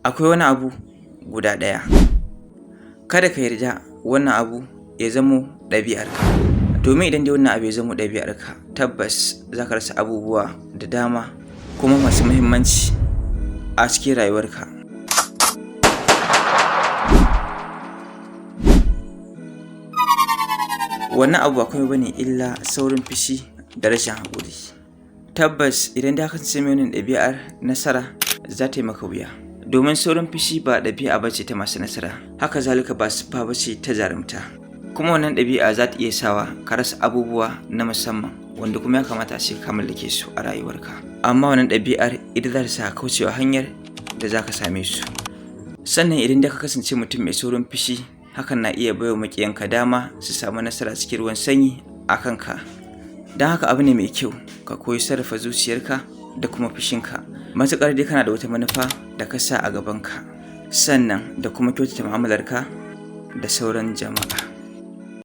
akwai wani abu guda ɗaya, kada ka yarda wannan abu ya zamo ɗabi'arka, domin idan dai wannan abu ya zamo ɗabi'arka tabbas za ka rasa abubuwa da dama kuma masu muhimmanci a cikin rayuwarka. Wannan abu ba komai bane illa saurin fushi da rashin haƙuri. Tabbas idan da ka kasance mai wannan ɗabi'ar, nasara za ta yi maka wuya. Domin saurin fushi ba ɗabi'a bace ta masu nasara, haka zalika ba siffa bace ta jarumta. Kuma wannan ɗabi'a za ta iya sawa ka rasa abubuwa na musamman wanda kuma ya kamata a ce ka mallake su a rayuwarka. Amma wannan ɗabi'ar ita za ta sa ka kaucewa hanyar da za ka same su. Sannan idan da ka kasance mutum mai saurin fushi, hakan na iya baiwa maƙiyanka dama su samu nasara cikin ruwan sanyi a kanka. Don haka abu ne mai kyau ka koyi sarrafa zuciyarka da kuma fushinka, matuƙar dai kana da wata manufa da ka sa a gabanka, sannan da kuma kyautata mu'amalarka da sauran jama'a.